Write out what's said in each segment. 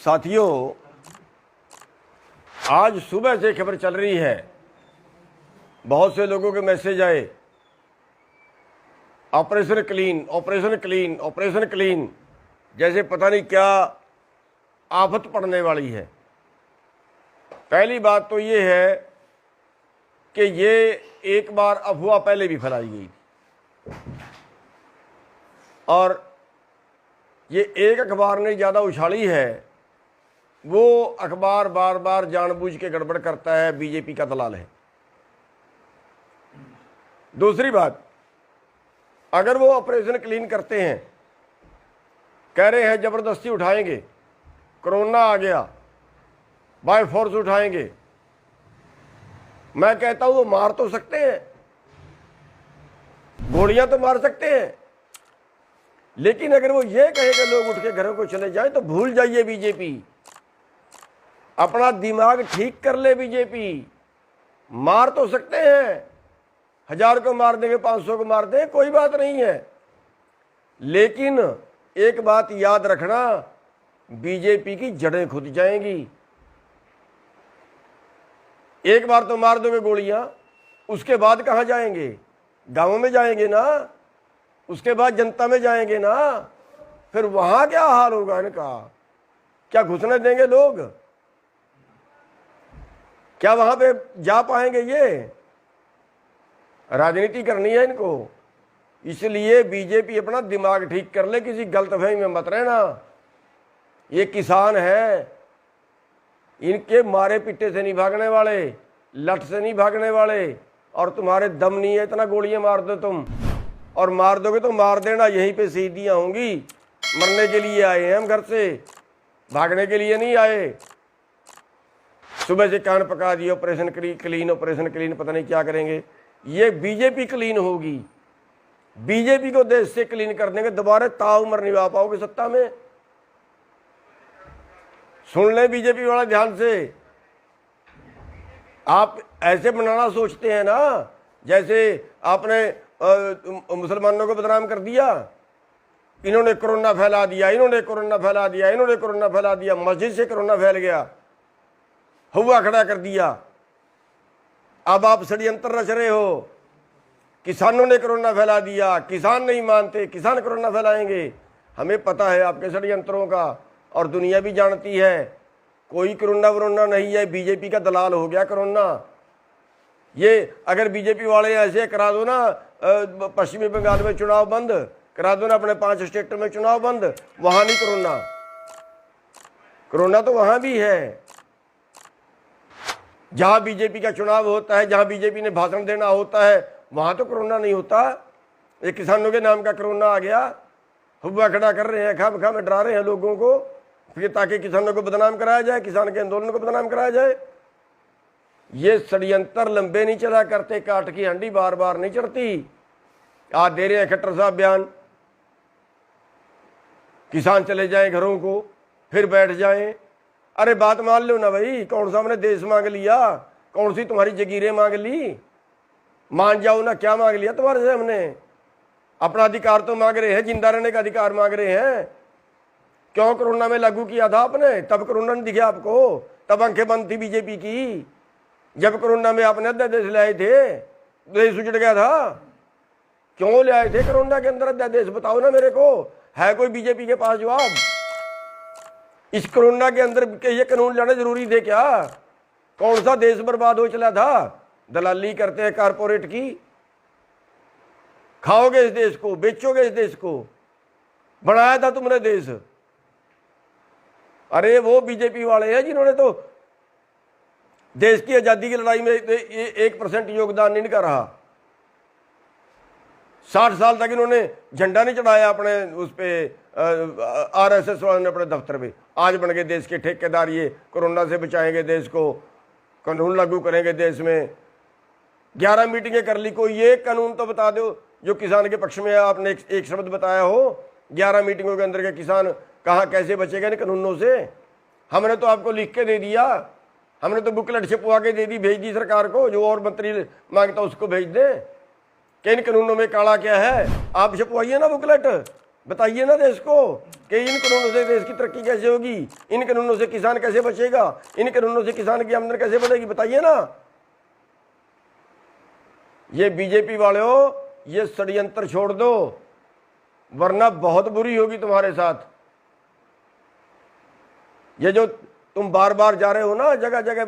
साथियों, आज सुबह से खबर चल रही है, बहुत से लोगों के मैसेज आए, operation clean, operation clean, operation clean, जैसे पता नहीं क्या आफत पड़ने वाली है। पहली बात तो ये है कि ये एक बार अफवाह पहले भी फैलाई गई थी और ये एक अखबार ने ज़्यादा उछाली है। वो अखबार बार बार जानबूझ के गड़बड़ करता है, बीजेपी का दलाल है। दूसरी बात, अगर वो ऑपरेशन क्लीन करते हैं, कह रहे हैं जबरदस्ती उठाएंगे, कोरोना आ गया, बाय फोर्स उठाएंगे, मैं कहता हूं वो मार तो सकते हैं, गोलियां तो मार सकते हैं, लेकिन अगर वो ये कहे कि लोग उठ के घरों को चले जाएं तो भूल जाइए बीजेपी। अपना दिमाग ठीक कर ले बीजेपी। मार तो सकते हैं, 1000 को मार देंगे, 500 को मार देंगे, कोई बात नहीं है, लेकिन एक बात याद रखना, बीजेपी की जड़ें खुद जाएंगी। एक बार तो मार दोगे गोलियां, उसके बाद कहां जाएंगे? गांवों में जाएंगे ना, उसके बाद जनता में जाएंगे ना, फिर वहां क्या हाल होगा इनका? क्या घुसने देंगे लोग? क्या वहां पे जा पाएंगे? ये राजनीति करनी है इनको, इसलिए बीजेपी अपना दिमाग ठीक कर ले, किसी गलतफहमी में मत रहना। ये किसान है, इनके मारे पिट्टे से नहीं भागने वाले, लठ से नहीं भागने वाले, और तुम्हारे दम नहीं है इतना गोलियां मार दो तुम, और मार दोगे तो मार देना, यहीं पे शहीदियां होंगी। मरने के लिए आए हैं हम घर से, भागने के लिए नहीं आए। सुबह से कान पका दिए, ऑपरेशन क्लीन, ऑपरेशन क्लीन, पता नहीं क्या करेंगे। ये बीजेपी क्लीन होगी, बीजेपी को देश से क्लीन कर देंगे, दोबारा ताउम्र निभा पाओगे सत्ता में। सुन ले बीजेपी वाला ध्यान से, आप ऐसे बनाना सोचते हैं ना जैसे आपने मुसलमानों को बदनाम कर दिया, इन्होंने कोरोना फैला दिया, इन्होंने कोरोना फैला दिया, इन्होंने कोरोना फैला दिया, मस्जिद से कोरोना फैल गया, हुआ खड़ा कर दिया। अब आप षड्यंत्र रच रहे हो, किसानों ने कोरोना फैला दिया, किसान नहीं मानते, किसान कोरोना फैलाएंगे। हमें पता है आपके षड्यंत्रों का, और दुनिया भी जानती है, कोई कोरोना वरोना नहीं है, बीजेपी का दलाल हो गया कोरोना। ये अगर बीजेपी वाले ऐसे करा दो ना, पश्चिमी बंगाल में चुनाव बंद करा दो ना, अपने 5 स्टेटों में चुनाव बंद, वहां नहीं कोरोना, कोरोना तो वहां भी है। जहां बीजेपी का चुनाव होता है, जहां बीजेपी ने भाषण देना होता है, वहां तो कोरोना नहीं होता। ये किसानों के नाम का कोरोना आ गया, हुआ खड़ा कर रहे हैं, खाम खाम डरा रहे हैं लोगों को, फिर ताकि किसानों को बदनाम कराया जाए, किसान के आंदोलन को बदनाम कराया जाए। ये षड्यंत्र लंबे नहीं चला करते, काट की हंडी बार बार नहीं चढ़ती। आज दे रहे हैं खट्टर साहब बयान, किसान चले जाएं घरों को, फिर बैठ जाएं। अरे बात मान लो ना भाई, कौन सा हमने देश मांग लिया, कौन सी तुम्हारी जगीरें मांग ली? मान जाओ ना, क्या मांग लिया तुम्हारे से हमने? अपना अधिकार तो मांग रहे हैं, जिंदा रहने का अधिकार मांग रहे हैं। क्यों कोरोना में लागू किया था आपने? तब कोरोना नहीं दिखे आपको, तब आंखें बंद थी बीजेपी की। जब कोरोना में आपने अध्यादेश लाए थे, देश उजड़ गया था। क्यों ले आए थे कोरोना के अंदर अध्यादेश? बताओ ना मेरे को, है कोई बीजेपी के पास जवाब? इस कोरोना के अंदर ये कानून लाना जरूरी थे क्या? कौन सा देश बर्बाद हो चला था? दलाली करते हैं कारपोरेट की। खाओगे इस देश को, बेचोगे इस देश को, बनाया था तुमने देश। अरे वो बीजेपी वाले हैं जिन्होंने तो देश की आजादी की लड़ाई में 1% योगदान नहीं इनका रहा। 60 साल तक इन्होंने झंडा नहीं चढ़ाया अपने उस पे, RSS वालों ने अपने दफ्तर पे। आज बन गए देश के ठेकेदार, ये कोरोना से बचाएंगे देश को, कानून लागू करेंगे देश में। 11 मीटिंगें कर ली, कोई एक कानून तो बता दो जो किसान के पक्ष में है। आपने एक शब्द बताया हो 11 मीटिंगों के अंदर के किसान कहाँ कैसे बचेगा इन कानूनों से? हमने तो आपको लिख के दे दिया, हमने तो बुकलेट छपवा के दे दी, भेज दी सरकार को, जो और मंत्री मांगता उसको भेज दे कि इन कानूनों में काला क्या है। आप छपवाइए ना बुकलेट, बताइए ना देश को कि इन कानूनों से देश की तरक्की कैसे होगी, इन कानूनों से किसान कैसे बचेगा, इन कानूनों से किसान की आमदनी कैसे बढ़ेगी, बताइए ना। ये बीजेपी वाले हो, ये षड्यंत्र छोड़ दो, वरना बहुत बुरी होगी तुम्हारे साथ। ये जो तुम बार बार जा रहे हो ना, जगह जगह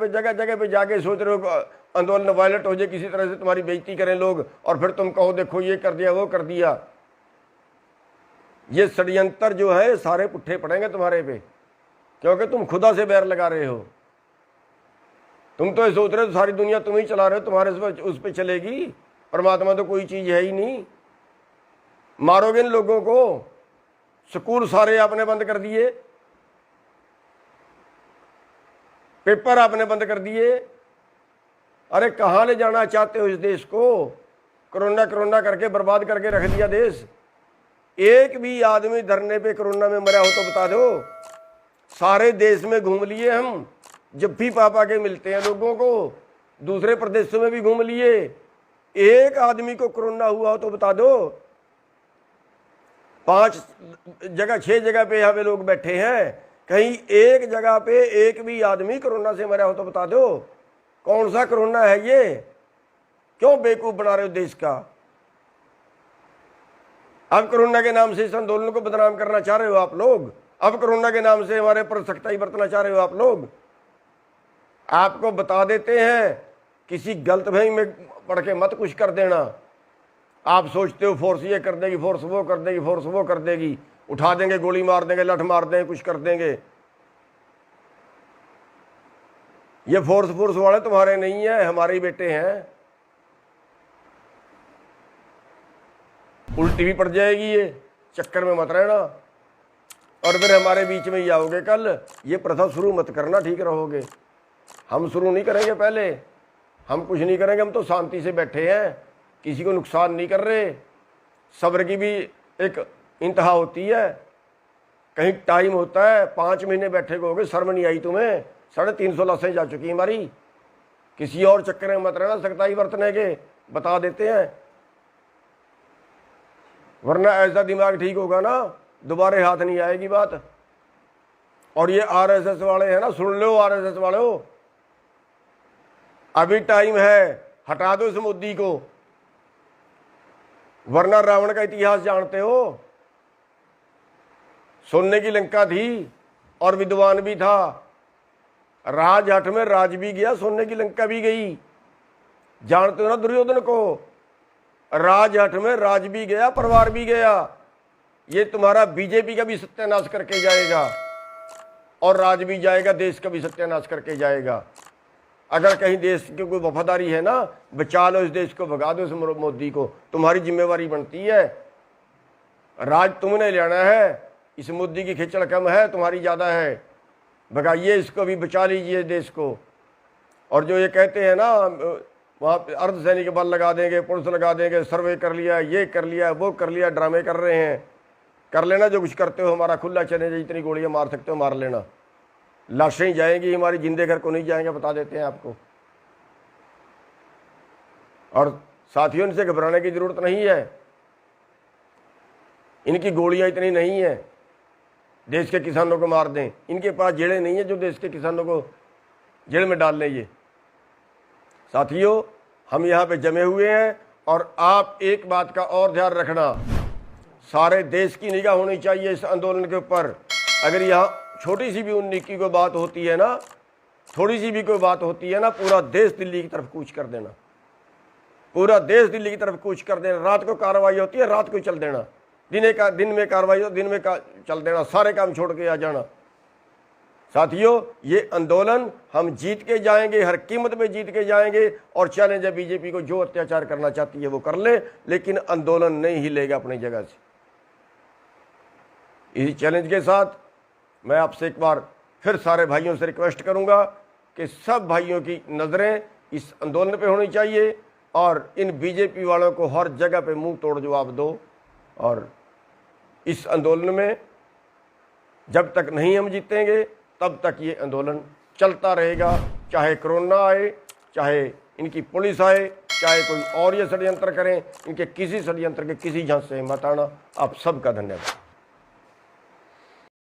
पे जाके सोच रहे हो आंदोलन वायलेंट हो जाए, किसी तरह से तुम्हारी बेइज्जती करें लोग, और फिर तुम कहो देखो ये कर दिया वो कर दिया। ये षड्यंत्र जो है सारे पुट्ठे पड़ेंगे तुम्हारे पे, क्योंकि तुम खुदा से बैर लगा रहे हो। तुम तो ये सोच रहे हो सारी दुनिया तुम ही चला रहे हो, तुम्हारे उस पर चलेगी, परमात्मा तो कोई चीज है ही नहीं। मारोगे इन लोगों को। स्कूल सारे आपने बंद कर दिए, पेपर आपने बंद कर दिए। अरे कहाँ ले जाना चाहते हो इस देश को? कोरोना कोरोना करके बर्बाद करके रख दिया देश। एक भी आदमी धरने पे कोरोना में मरा हो तो बता दो। सारे देश में घूम लिए हम, जब भी पापा के मिलते हैं लोगों को, दूसरे प्रदेशों में भी घूम लिए, एक आदमी को कोरोना हुआ हो तो बता दो। 5 जगह 6 जगह पे यहाँ पे लोग बैठे हैं, कहीं एक जगह पे एक भी आदमी कोरोना से मरा हो तो बता दो। कौन सा कोरोना है ये? क्यों बेवकूफ बना रहे हो देश का? अब कोरोना के नाम से इस आंदोलन को बदनाम करना चाह रहे हो आप लोग। अब कोरोना के नाम से हमारे पर सख्ताई बरतना चाह रहे हो आप लोग। आपको बता देते हैं, किसी गलतफहमी में पड़ के मत कुछ कर देना। आप सोचते हो फोर्स ये कर देगी, फोर्स वो कर देगी, फोर्स वो कर देगी, उठा देंगे, गोली मार देंगे, लठ मार देंगे, कुछ कर देंगे। ये फोर्स वाले तुम्हारे नहीं है, हमारे ही बेटे हैं। उल्टी भी पड़ जाएगी, ये चक्कर में मत रहना, और फिर हमारे बीच में ही आओगे कल। ये प्रथा शुरू मत करना, ठीक रहोगे। हम शुरू नहीं करेंगे, पहले हम कुछ नहीं करेंगे। हम तो शांति से बैठे हैं, किसी को नुकसान नहीं कर रहे। सब्र की भी एक इंतहा होती है, कहीं टाइम होता है। 5 महीने बैठे हो गए, शर्म नहीं आई तुम्हें? 350 लाशें जा चुकी हमारी। किसी और चक्कर में मत रहना, सख्ताई बरतने के बता देते हैं, वरना ऐसा दिमाग ठीक होगा ना, दोबारा हाथ नहीं आएगी बात। और ये आरएसएस वाले हैं ना, सुन लो आरएसएस वाले हो, अभी टाइम है, हटा दो इस मोदी को, वरना रावण का इतिहास जानते हो। सोने की लंका थी और विद्वान भी था, राजहट में राज भी गया, सोने की लंका भी गई। जानते हो ना दुर्योधन को, राजहट में राज भी गया, परिवार भी गया। ये तुम्हारा बीजेपी का भी सत्यानाश करके जाएगा, और राज भी जाएगा, देश का भी सत्यानाश करके जाएगा। अगर कहीं देश की कोई वफादारी है ना, बचा लो इस देश को, भगा दो इस मोदी को, तुम्हारी जिम्मेवारी बनती है। राज तुमने लेना है, इस मोदी की खिचड़ कम है, तुम्हारी ज़्यादा है। भगाइए इसको भी, बचा लीजिए देश को। और जो ये कहते हैं ना, वहाँ पे अर्धसैनिक बल लगा देंगे, पुलिस लगा देंगे, सर्वे कर लिया, ये कर लिया, वो कर लिया, ड्रामे कर रहे हैं। कर लेना जो कुछ करते हो, हमारा खुला चैलेंज है, जितनी गोलियां मार सकते हो मार लेना। लाशें ही जाएंगी हमारी, जिंदे घर को नहीं जाएंगे, बता देते हैं आपको। और साथियों, इनसे घबराने की जरूरत नहीं है, इनकी गोलियां इतनी नहीं है देश के किसानों को मार दें। इनके पास जेड़े नहीं है जो देश के किसानों को जेल में डाल लें। ये साथियों, हम यहाँ पे जमे हुए हैं, और आप एक बात का और ध्यान रखना, सारे देश की निगाह होनी चाहिए इस आंदोलन के ऊपर। अगर यहाँ छोटी सी भी 19 की कोई बात होती है ना, थोड़ी सी भी कोई बात होती है ना, पूरा देश दिल्ली की तरफ कूच कर देना, पूरा देश दिल्ली की तरफ कूच कर देना। रात को कार्रवाई होती है, रात को चल देना, दिन में कार्रवाई हो, दिन में चल देना, सारे काम छोड़ के आ जाना। साथियों, ये आंदोलन हम जीत के जाएंगे, हर कीमत पे जीत के जाएंगे। और चैलेंज है बीजेपी को, जो अत्याचार करना चाहती है वो कर ले, लेकिन आंदोलन नहीं हिलेगा अपनी जगह से। इसी चैलेंज के साथ मैं आपसे एक बार फिर सारे भाइयों से रिक्वेस्ट करूंगा कि सब भाइयों की नज़रें इस आंदोलन पे होनी चाहिए, और इन बीजेपी वालों को हर जगह पे मुंह तोड़ जवाब दो। और इस आंदोलन में जब तक नहीं हम जीतेंगे, तब तक ये आंदोलन चलता रहेगा, चाहे कोरोना आए, चाहे इनकी पुलिस आए, चाहे कोई और ये षड्यंत्र करें। इनके किसी षड्यंत्र के किसी झांसे से मत आना। आप सबका धन्यवाद।